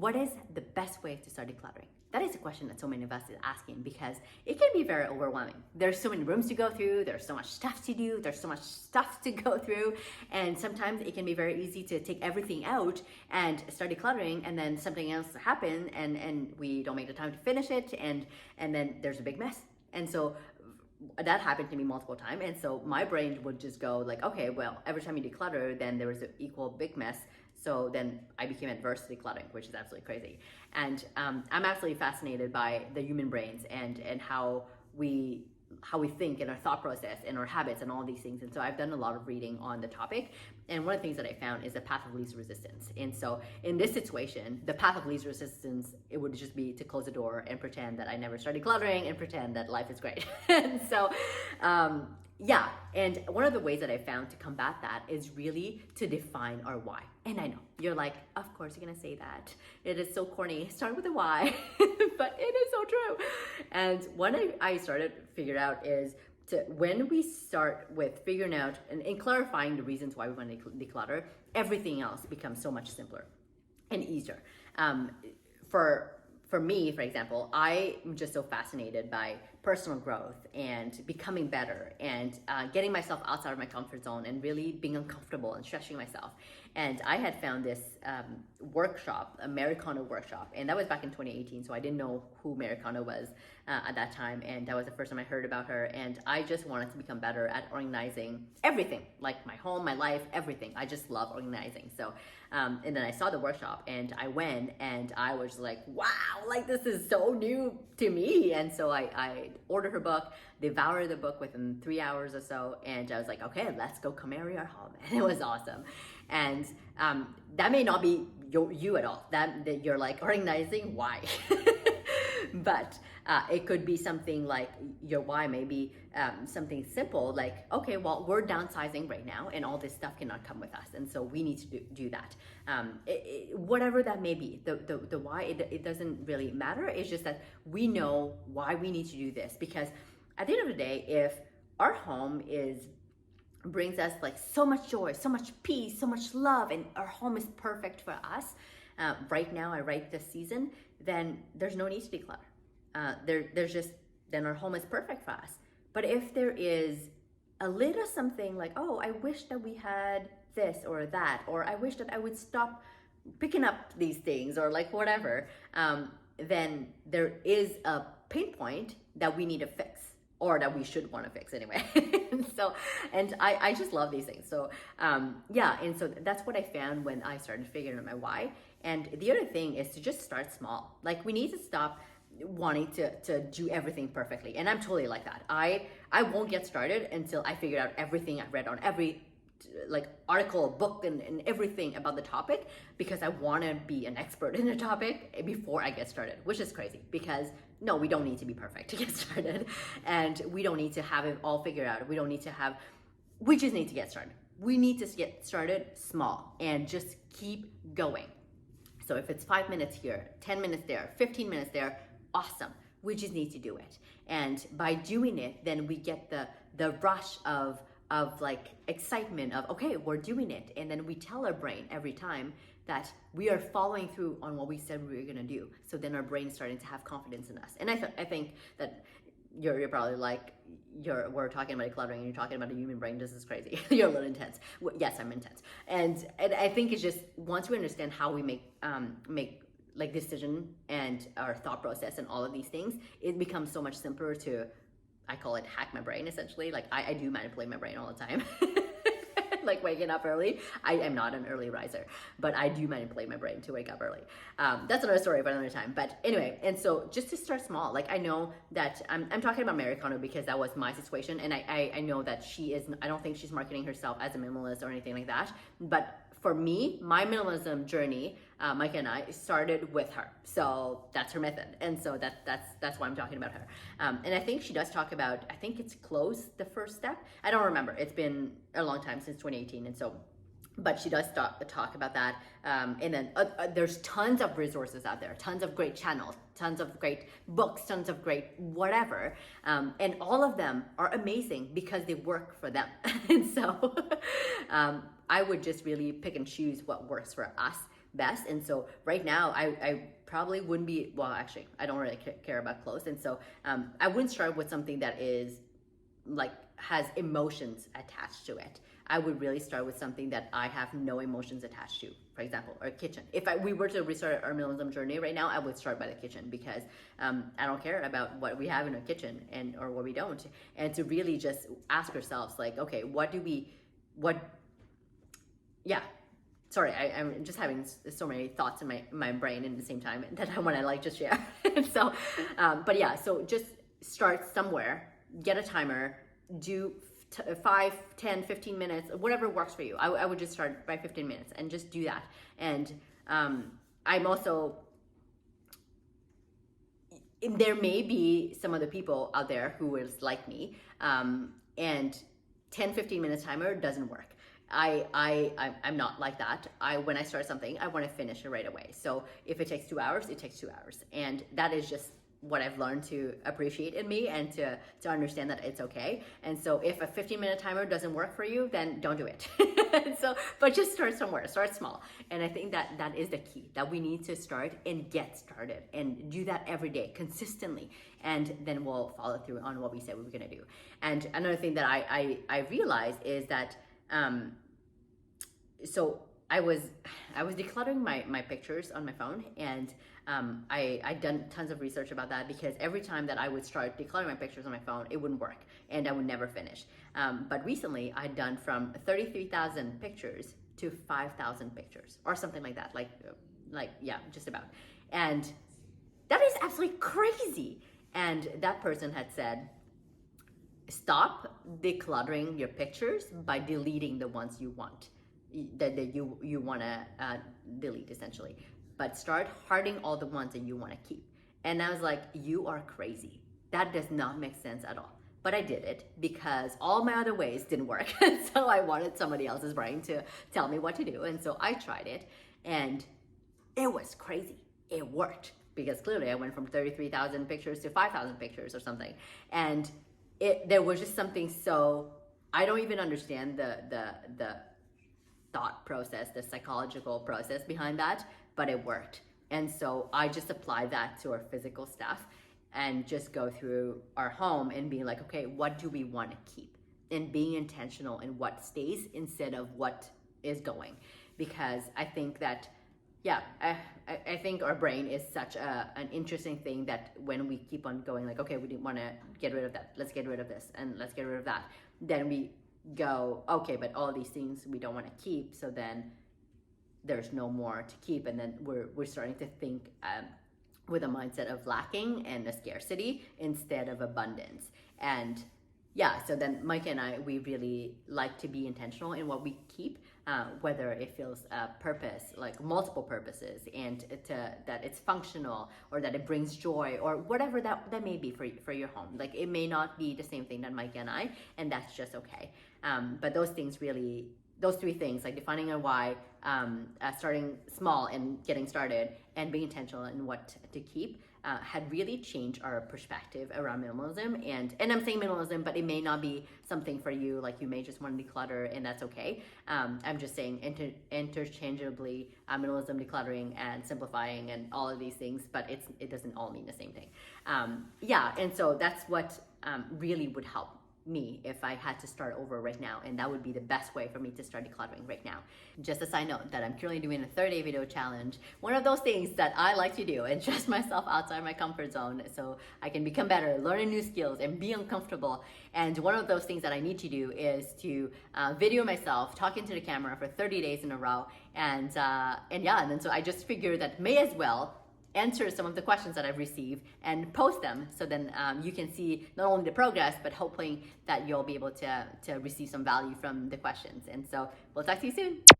what is the best way to start decluttering? That is a question that so many of us is asking because it can be very overwhelming. There's so many rooms to go through, there's so much stuff to do, there's so much stuff to go through, and sometimes it can be very easy to take everything out and start decluttering, and then something else happens and we don't make the time to finish it, and then there's a big mess. And so that happened to me multiple times, and so my brain would just go like, okay, well, every time you declutter, then there was an equal big mess. So then I became adverse to decluttering, which is absolutely crazy. And I'm absolutely fascinated by the human brains and how we think and our thought process and our habits and all these things. And so I've done a lot of reading on the topic. And one of the things that I found is the path of least resistance. And so in this situation, the path of least resistance, it would just be to close the door and pretend that I never started decluttering and pretend that life is great. And so, yeah, and one of the ways that I found to combat that is really to define our why. And I know, you're like, of course you're gonna say that. It is so corny, start with a why, but it is so true. And what I started to figure out is when we start with figuring out and clarifying the reasons why we want to declutter, everything else becomes so much simpler and easier. For me, for example, I'm just so fascinated by personal growth and becoming better and getting myself outside of my comfort zone and really being uncomfortable and stretching myself. And I had found this workshop, Americano workshop, and that was back in 2018, so I didn't know who Americano was at that time, and that was the first time I heard about her, and I just wanted to become better at organizing everything, like my home, my life, everything. I just love organizing. So, and then I saw the workshop, and I went, and I was like, wow, like this is so new to me. And so I ordered her book, devoured the book within 3 hours or so, and I was like, okay, let's go commemorate our home. And it was awesome. And that may not be you at all, that you're like organizing why. But it could be something like your why may be something simple like, okay, well, we're downsizing right now and all this stuff cannot come with us, and so we need to do that. Whatever that may be, the why, it doesn't really matter. It's just that we know why we need to do this, because at the end of the day, if our home brings us like so much joy, so much peace, so much love, and our home is perfect for us right now, right this season, then there's no need to declutter. Then our home is perfect for us. But if there is a little something like, oh, I wish that we had this or that, or I wish that I would stop picking up these things, or like whatever, then there is a pain point that we need to fix, or that we should want to fix anyway. And I just love these things. So yeah, and so that's what I found when I started figuring out my why. And the other thing is to just start small. Like, we need to stop wanting to do everything perfectly. And I'm totally like that. I won't get started until I figure out everything I've read on every like article, book, and everything about the topic, because I want to be an expert in the topic before I get started, which is crazy, because no, we don't need to be perfect to get started, and we don't need to have it all figured out. We just need to get started. We need to get started small and just keep going. So if it's 5 minutes here, 10 minutes there, 15 minutes there, awesome. We just need to do it. And by doing it, then we get the rush of like excitement of, okay, we're doing it. And then we tell our brain every time that we are following through on what we said we were gonna do. So then our brain's starting to have confidence in us. And I think that you're probably like, we're talking about decluttering and you're talking about a human brain. This is crazy. You're a little intense. Yes, I'm intense. And I think it's just, once we understand how we make like decision and our thought process and all of these things, it becomes so much simpler to, I call it hack my brain, essentially. Like, I do manipulate my brain all the time. Like waking up early. I am not an early riser, but I do manipulate my brain to wake up early. That's another story for another time. But anyway, and so just to start small, like, I know that I'm talking about Americano because that was my situation, and I know that I don't think she's marketing herself as a minimalist or anything like that. But for me, my minimalism journey, Mike and I started with her. So that's her method. And so that's why I'm talking about her. And I think she does talk about, I think it's close, the first step. I don't remember. It's been a long time, since 2018. And so, but she does talk about that. And then there's tons of resources out there, tons of great channels, tons of great books, tons of great whatever. And all of them are amazing because they work for them. And so I would just really pick and choose what works for us. best. And so right now, I probably wouldn't be, well, actually, I don't really care about clothes. And so I wouldn't start with something that is like has emotions attached to it. I would really start with something that I have no emotions attached to, for example, our kitchen. If we were to restart our minimalism journey right now, I would start by the kitchen, because I don't care about what we have in our kitchen or what we don't. And to really just ask ourselves, like, okay, yeah. Sorry, I'm just having so many thoughts in my brain at the same time that I want to like just share. So, but yeah, so just start somewhere, get a timer, do 5, 10, 15 minutes, whatever works for you. I would just start by 15 minutes and just do that. And I'm also, there may be some other people out there who is like me, and 10, 15 minute timer doesn't work. I'm not like that. When I start something, I want to finish it right away. So if it takes 2 hours, it takes 2 hours. And that is just what I've learned to appreciate in me, and to understand that it's okay. And so if a 15-minute timer doesn't work for you, then don't do it. So, but just start somewhere, start small. And I think that is the key, that we need to start and get started and do that every day consistently. And then we'll follow through on what we said we were going to do. And another thing that I realized is that, so I was decluttering my pictures on my phone, and I'd done tons of research about that, because every time that I would start decluttering my pictures on my phone, it wouldn't work and I would never finish. But recently I'd done from 33,000 pictures to 5,000 pictures, or something like that, like yeah, just about. And that is absolutely crazy. And that person had said, stop decluttering your pictures by deleting the ones you want, that you want to delete, essentially, but start hearting all the ones that you want to keep. And I was like, you are crazy. That does not make sense at all. But I did it because all my other ways didn't work. So I wanted somebody else's brain to tell me what to do. And so I tried it, and it was crazy. It worked, because clearly I went from 33,000 pictures to 5,000 pictures or something. And there was just something, so I don't even understand the thought process, the psychological process behind that, but it worked. And so I just applied that to our physical stuff, and just go through our home and being like, okay, what do we want to keep? And being intentional in what stays instead of what is going. Because I think that, yeah, I think our brain is such an interesting thing, that when we keep on going like, okay, we didn't want to get rid of that, let's get rid of this, and let's get rid of that, then we go, okay, but all these things we don't want to keep, so then there's no more to keep. And then we're starting to think with a mindset of lacking and a scarcity instead of abundance. And yeah, so then Mike and I, we really like to be intentional in what we keep, whether it feels purpose, like multiple purposes, and that it's functional, or that it brings joy, or whatever that may be for your home. Like, it may not be the same thing that Mike and I, and that's just okay. But those three things, like defining a why, starting small and getting started, and being intentional in what to keep, had really changed our perspective around minimalism. And I'm saying minimalism, but it may not be something for you. Like, you may just want to declutter, and that's okay. I'm just saying interchangeably, minimalism, decluttering, and simplifying, and all of these things, but it doesn't all mean the same thing. Yeah, and so that's what really would help me if I had to start over right now, and that would be the best way for me to start decluttering right now. Just a side note that I'm currently doing a 30-day video challenge, one of those things that I like to do, and adjust myself outside my comfort zone so I can become better, learn new skills, and be uncomfortable. And one of those things that I need to do is to video myself talking to the camera for 30 days in a row, and then so I just figured that may as well answer some of the questions that I've received and post them, so then you can see not only the progress, but hoping that you'll be able to receive some value from the questions. And so we'll talk to you soon.